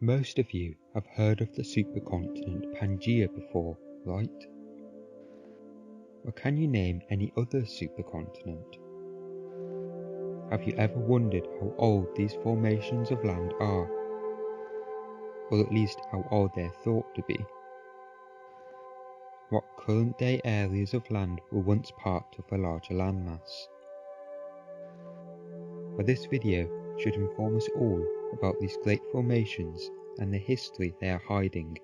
Most of you have heard of the supercontinent Pangaea before, right? Or can you name any other supercontinent? Have you ever wondered how old these formations of land are? Or at least how old they're thought to be? What current day areas of land were once part of a larger landmass? Well, this video should inform us all about these great formations and the history they are hiding.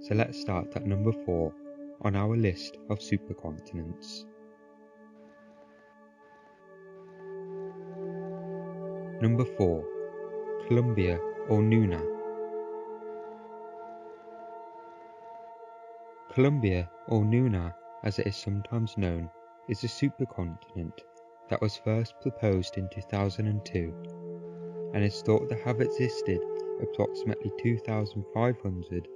So let's start at number 4 on our list of supercontinents. Number 4. Columbia or Nuna. Columbia, or Nuna as it is sometimes known, is a supercontinent that was first proposed in 2002 and is thought to have existed approximately 2,500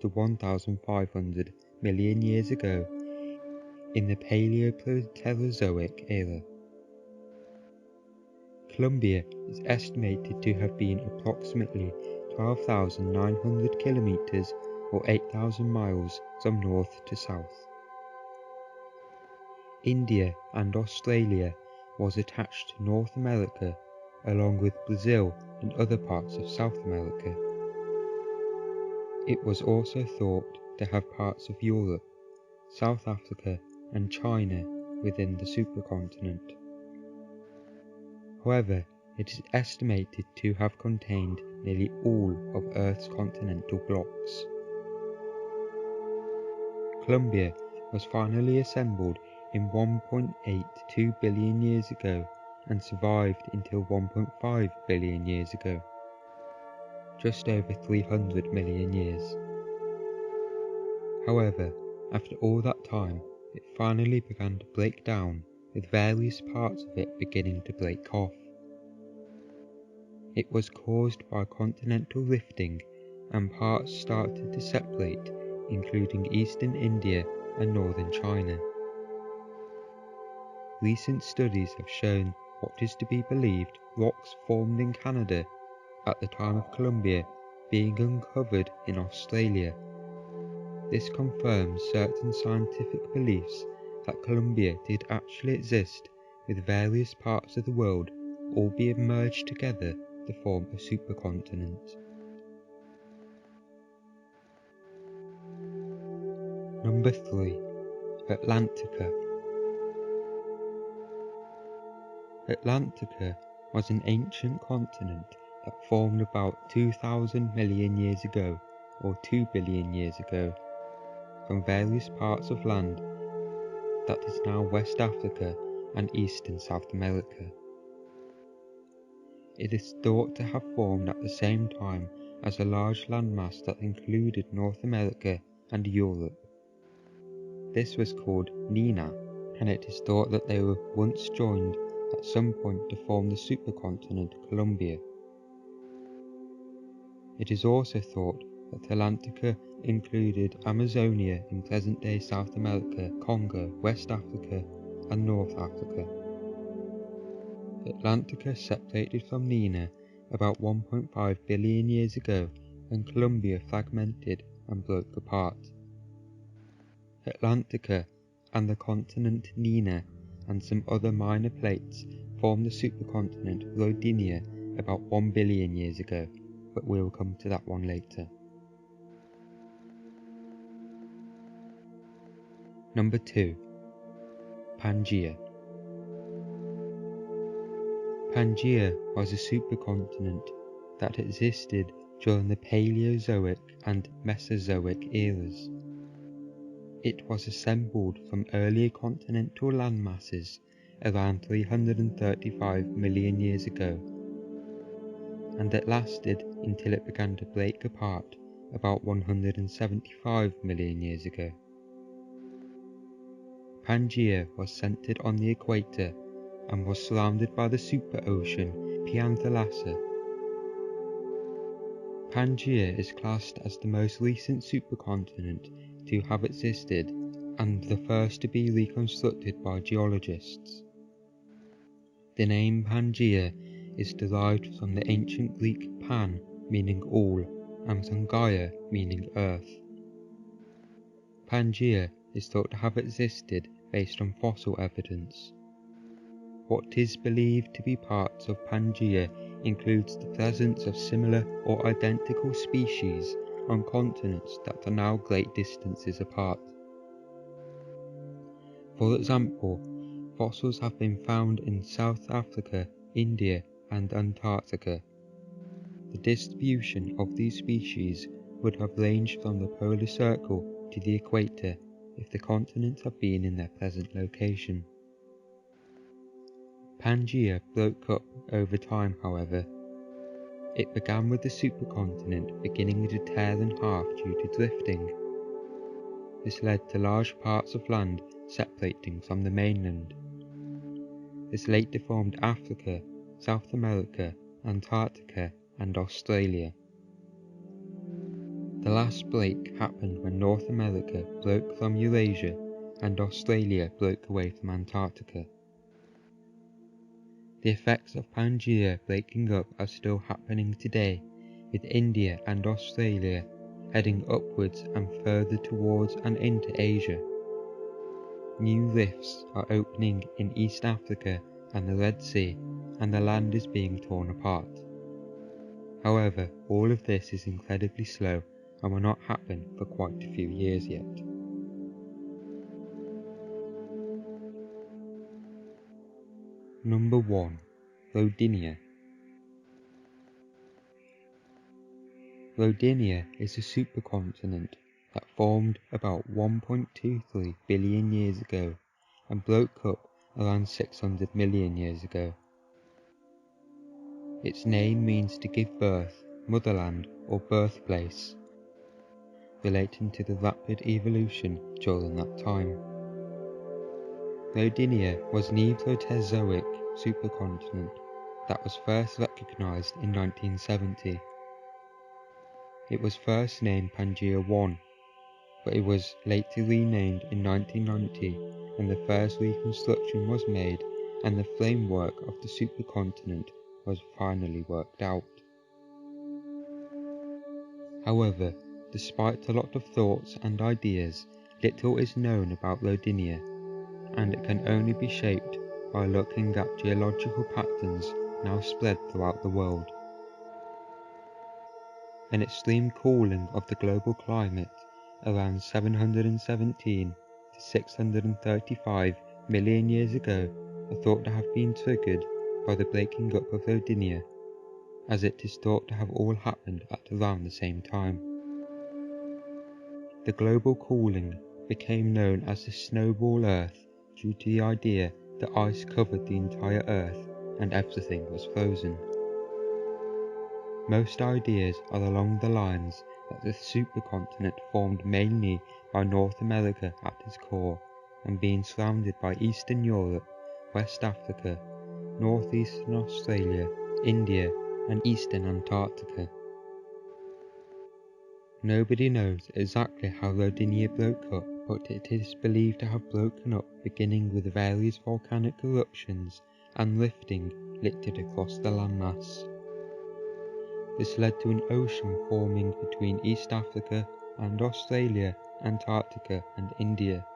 to 1,500 million years ago in the Paleoproterozoic era. Columbia is estimated to have been approximately 12,900 kilometers or 8,000 miles from north to south. India and Australia was attached to North America along with Brazil and other parts of South America. It was also thought to have parts of Europe, South Africa and China within the supercontinent. However, it is estimated to have contained nearly all of Earth's continental blocks. Columbia was finally assembled in 1.82 billion years ago and survived until 1.5 billion years ago, just over 300 million years. However, after all that time, it finally began to break down, with various parts of it beginning to break off. It was caused by continental rifting, and parts started to separate, including eastern India and northern China. Recent studies have shown what is to be believed rocks formed in Canada at the time of Columbia being uncovered in Australia. This confirms certain scientific beliefs that Columbia did actually exist, with various parts of the world all being merged together to form a supercontinent. Number 3. Atlantica. Atlantica was an ancient continent that formed about 2,000 million years ago, or 2 billion years ago, from various parts of land that is now West Africa and East and South America. It is thought to have formed at the same time as a large landmass that included North America and Europe. This was called Nina, and it is thought that they were once joined at some point to form the supercontinent Columbia. It is also thought that Atlantica included Amazonia in present-day South America, Congo, West Africa and North Africa. Atlantica separated from Nina about 1.5 billion years ago when Columbia fragmented and broke apart. Atlantica and the continent Nina and some other minor plates formed the supercontinent Lodinia about 1 billion years ago, but we'll come to that one later. Number 2. Pangaea. Pangaea was a supercontinent that existed during the Paleozoic and Mesozoic eras. It was assembled from earlier continental landmasses around 335 million years ago, and it lasted until it began to break apart about 175 million years ago. Pangaea was centered on the equator and was surrounded by the superocean Pangea. Pangaea is classed as the most recent supercontinent to have existed and the first to be reconstructed by geologists. The name Pangaea is derived from the ancient Greek Pan meaning all and Pangaea meaning earth. Pangea is thought to have existed based on fossil evidence. What is believed to be parts of Pangea includes the presence of similar or identical species on continents that are now great distances apart. For example, fossils have been found in South Africa, India and Antarctica. The distribution of these species would have ranged from the polar circle to the equator if the continents had been in their present location. Pangea broke up over time, however. It began with the supercontinent beginning to tear in half due to drifting. This led to large parts of land separating from the mainland. This later formed Africa, South America, Antarctica and Australia. The last break happened when North America broke from Eurasia and Australia broke away from Antarctica. The effects of Pangea breaking up are still happening today, with India and Australia heading upwards and further towards and into Asia. New rifts are opening in East Africa and the Red Sea, and the land is being torn apart. However, all of this is incredibly slow and will not happen for quite a few years yet. Number 1. Lodinia. Lodinia is a supercontinent that formed about 1.23 billion years ago and broke up around 600 million years ago. Its name means to give birth, motherland or birthplace, relating to the rapid evolution during that time. Lodinia was an Proterozoic supercontinent that was first recognised in 1970. It was first named Pangea 1, but it was later renamed in 1990 when the first reconstruction was made and the framework of the supercontinent was finally worked out. However, despite a lot of thoughts and ideas, little is known about Lodinia, and it can only be shaped by looking at geological patterns now spread throughout the world. An extreme cooling of the global climate around 717 to 635 million years ago are thought to have been triggered by the breaking up of Lodinia, as it is thought to have all happened at around the same time. The global cooling became known as the snowball Earth due to the idea that ice covered the entire Earth and everything was frozen. Most ideas are along the lines that the supercontinent formed mainly by North America at its core and being surrounded by Eastern Europe, West Africa, Northeastern Australia, India and Eastern Antarctica. Nobody knows exactly how Lodinia broke up, but it is believed to have broken up beginning with various volcanic eruptions and lifting littered across the landmass. This led to an ocean forming between East Africa and Australia, Antarctica and India.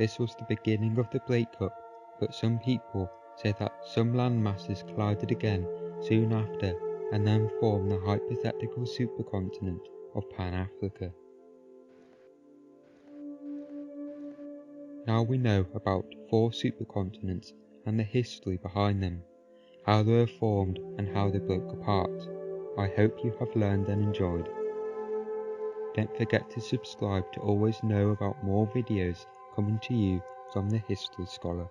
This was the beginning of the breakup, but some people say that some land masses collided again soon after and then formed the hypothetical supercontinent of Pan-Africa. Now we know about 4 supercontinents and the history behind them, how they were formed and how they broke apart. I hope you have learned and enjoyed. Don't forget to subscribe to always know about more videos coming to you from the History Scholar.